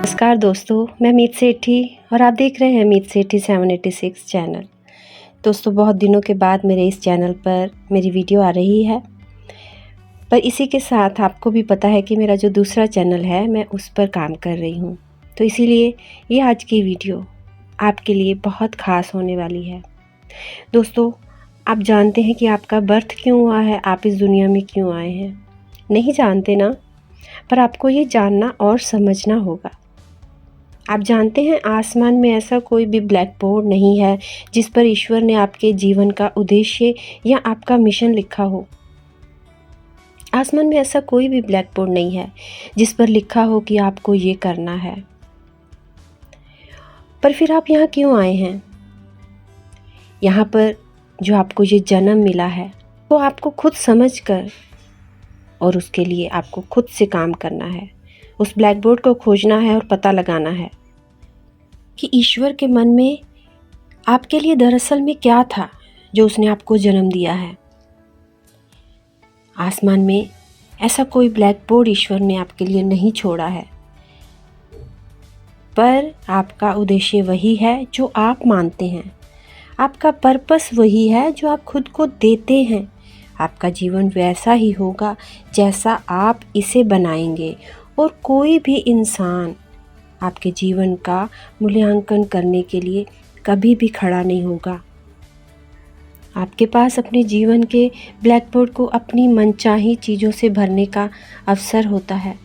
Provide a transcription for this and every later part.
नमस्कार दोस्तों, मैं मीत सेठी और आप देख रहे हैं मीत सेठी 786 चैनल। दोस्तों, बहुत दिनों के बाद मेरे इस चैनल पर मेरी वीडियो आ रही है, पर इसी के साथ आपको भी पता है कि मेरा जो दूसरा चैनल है मैं उस पर काम कर रही हूँ, तो इसीलिए ये आज की वीडियो आपके लिए बहुत ख़ास होने वाली है। दोस्तों, आप जानते हैं कि आपका बर्थ क्यों हुआ है, आप इस दुनिया में क्यों आए हैं? नहीं जानते ना? पर आपको ये जानना और समझना होगा। आप जानते हैं, आसमान में ऐसा कोई भी ब्लैक बोर्ड नहीं है जिस पर ईश्वर ने आपके जीवन का उद्देश्य या आपका मिशन लिखा हो। आसमान में ऐसा कोई भी ब्लैक बोर्ड नहीं है जिस पर लिखा हो कि आपको ये करना है। पर फिर आप यहाँ क्यों आए हैं? यहाँ पर जो आपको ये जन्म मिला है वो आपको खुद समझकर और उसके लिए आपको खुद से काम करना है। उस ब्लैक बोर्ड को खोजना है और पता लगाना है कि ईश्वर के मन में आपके लिए दरअसल में क्या था जो उसने आपको जन्म दिया है। आसमान में ऐसा कोई ब्लैक बोर्ड ईश्वर ने आपके लिए नहीं छोड़ा है, पर आपका उद्देश्य वही है जो आप मानते हैं। आपका पर्पस वही है जो आप खुद को देते हैं। आपका जीवन वैसा ही होगा जैसा आप इसे बनाएंगे, और कोई भी इंसान आपके जीवन का मूल्यांकन करने के लिए कभी भी खड़ा नहीं होगा। आपके पास अपने जीवन के ब्लैक बोर्ड को अपनी मनचाही चीज़ों से भरने का अवसर होता है।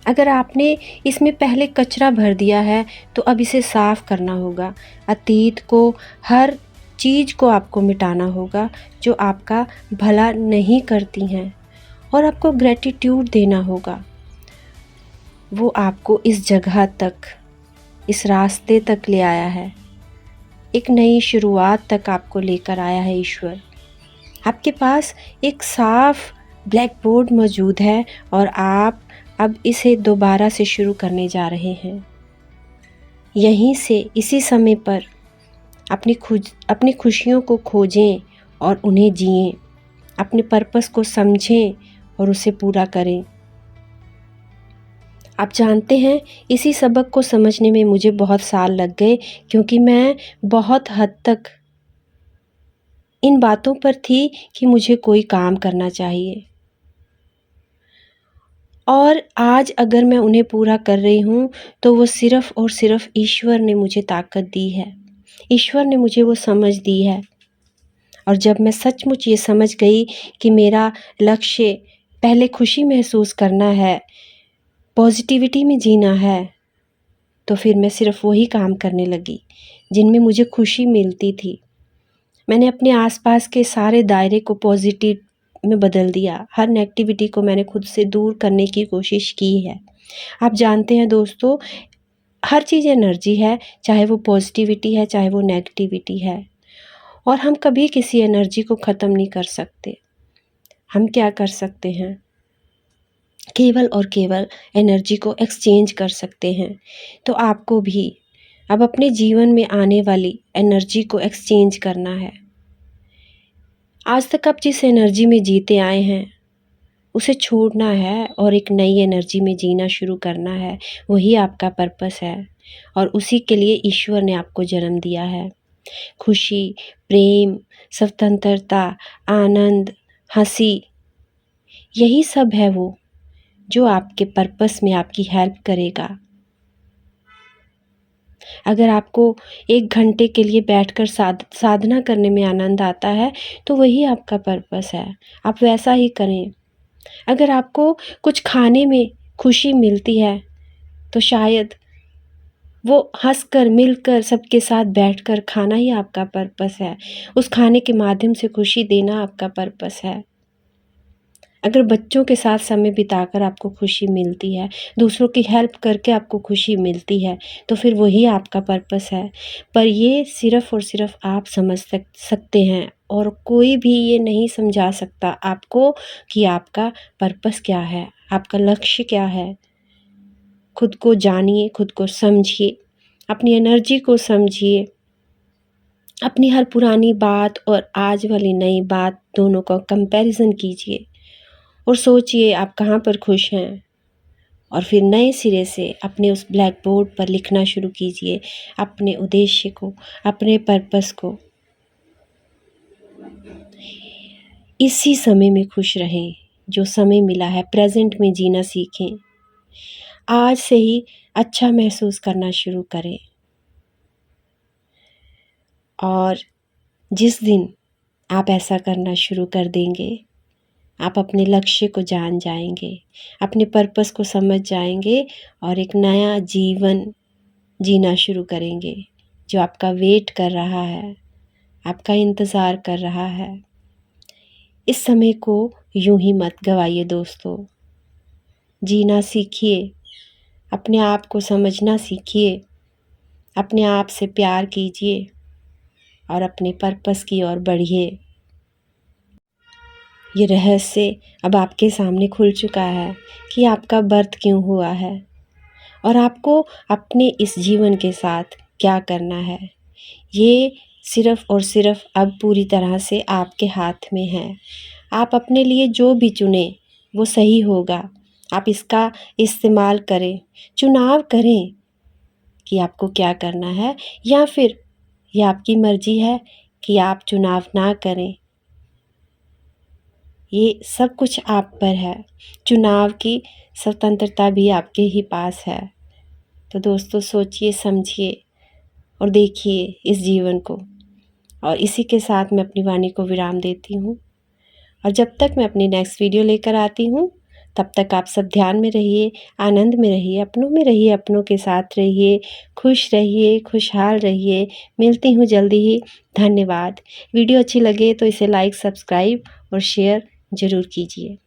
अगर आपने इसमें पहले कचरा भर दिया है तो अब इसे साफ करना होगा। अतीत को, हर चीज़ को आपको मिटाना होगा जो आपका भला नहीं करती हैं, और आपको ग्रेटिट्यूड देना होगा। वो आपको इस जगह तक, इस रास्ते तक ले आया है, एक नई शुरुआत तक आपको लेकर आया है ईश्वर। आपके पास एक साफ ब्लैक बोर्ड मौजूद है और आप अब इसे दोबारा से शुरू करने जा रहे हैं। यहीं से, इसी समय पर अपनी खुशियों को खोजें और उन्हें जिएं। अपने पर्पस को समझें और उसे पूरा करें। आप जानते हैं, इसी सबक को समझने में मुझे बहुत साल लग गए, क्योंकि मैं बहुत हद तक इन बातों पर थी कि मुझे कोई काम करना चाहिए, और आज अगर मैं उन्हें पूरा कर रही हूँ तो वो सिर्फ़ और सिर्फ़ ईश्वर ने मुझे ताकत दी है। ईश्वर ने मुझे वो समझ दी है। और जब मैं सचमुच ये समझ गई कि मेरा लक्ष्य पहले खुशी महसूस करना है, पॉजिटिविटी में जीना है, तो फिर मैं सिर्फ़ वही काम करने लगी जिनमें मुझे खुशी मिलती थी। मैंने अपने आसपास के सारे दायरे को पॉजिटिव में बदल दिया। हर नेगेटिविटी को मैंने खुद से दूर करने की कोशिश की है। आप जानते हैं दोस्तों, हर चीज़ एनर्जी है, चाहे वो पॉजिटिविटी है, चाहे वो नेगेटिविटी है, और हम कभी किसी एनर्जी को ख़त्म नहीं कर सकते। हम क्या कर सकते हैं? केवल और केवल एनर्जी को एक्सचेंज कर सकते हैं। तो आपको भी अब अपने जीवन में आने वाली एनर्जी को एक्सचेंज करना है। आज तक आप जिस एनर्जी में जीते आए हैं उसे छोड़ना है और एक नई एनर्जी में जीना शुरू करना है। वही आपका पर्पस है, और उसी के लिए ईश्वर ने आपको जन्म दिया है। खुशी, प्रेम, स्वतंत्रता, आनंद, हंसी, यही सब है वो जो आपके पर्पस में आपकी हेल्प करेगा। अगर आपको 1 घंटे के लिए बैठकर साधना करने में आनंद आता है तो वही आपका पर्पस है। आप वैसा ही करें। अगर आपको कुछ खाने में खुशी मिलती है तो शायद वो हंसकर, मिलकर, सबके साथ बैठकर खाना ही आपका पर्पस है। उस खाने के माध्यम से खुशी देना आपका पर्पस है। अगर बच्चों के साथ समय बिताकर आपको खुशी मिलती है, दूसरों की हेल्प करके आपको खुशी मिलती है, तो फिर वही आपका पर्पस है। पर ये सिर्फ़ और सिर्फ़ आप समझ सकते हैं, और कोई भी ये नहीं समझा सकता आपको कि आपका पर्पस क्या है, आपका लक्ष्य क्या है। खुद को जानिए, खुद को समझिए, अपनी एनर्जी को समझिए, अपनी हर पुरानी बात और आज वाली नई बात दोनों का कंपैरिज़न कीजिए और सोचिए आप कहाँ पर खुश हैं, और फिर नए सिरे से अपने उस ब्लैक बोर्ड पर लिखना शुरू कीजिए अपने उद्देश्य को, अपने पर्पस को। इसी समय में खुश रहें, जो समय मिला है प्रेजेंट में जीना सीखें। आज से ही अच्छा महसूस करना शुरू करें और जिस दिन आप ऐसा करना शुरू कर देंगे, आप अपने लक्ष्य को जान जाएंगे, अपने पर्पस को समझ जाएंगे और एक नया जीवन जीना शुरू करेंगे जो आपका वेट कर रहा है, आपका इंतज़ार कर रहा है। इस समय को यूं ही मत गवाइए दोस्तों, जीना सीखिए, अपने आप को समझना सीखिए, अपने आप से प्यार कीजिए और अपने पर्पस की ओर बढ़िए। ये रहस्य अब आपके सामने खुल चुका है कि आपका बर्थ क्यों हुआ है और आपको अपने इस जीवन के साथ क्या करना है। ये सिर्फ़ और सिर्फ़ अब पूरी तरह से आपके हाथ में है। आप अपने लिए जो भी चुनें वो सही होगा। आप इसका इस्तेमाल करें, चुनाव करें कि आपको क्या करना है, या फिर ये आपकी मर्ज़ी है कि आप चुनाव ना करें। ये सब कुछ आप पर है, चुनाव की स्वतंत्रता भी आपके ही पास है। तो दोस्तों सोचिए, समझिए और देखिए इस जीवन को। और इसी के साथ मैं अपनी वाणी को विराम देती हूँ और जब तक मैं अपनी नेक्स्ट वीडियो लेकर आती हूँ तब तक आप सब ध्यान में रहिए, आनंद में रहिए, अपनों में रहिए, अपनों के साथ रहिए, खुश रहिए, खुशहाल रहिए। मिलती हूँ जल्दी ही। धन्यवाद। वीडियो अच्छी लगे तो इसे लाइक, सब्सक्राइब और शेयर ज़रूर कीजिए।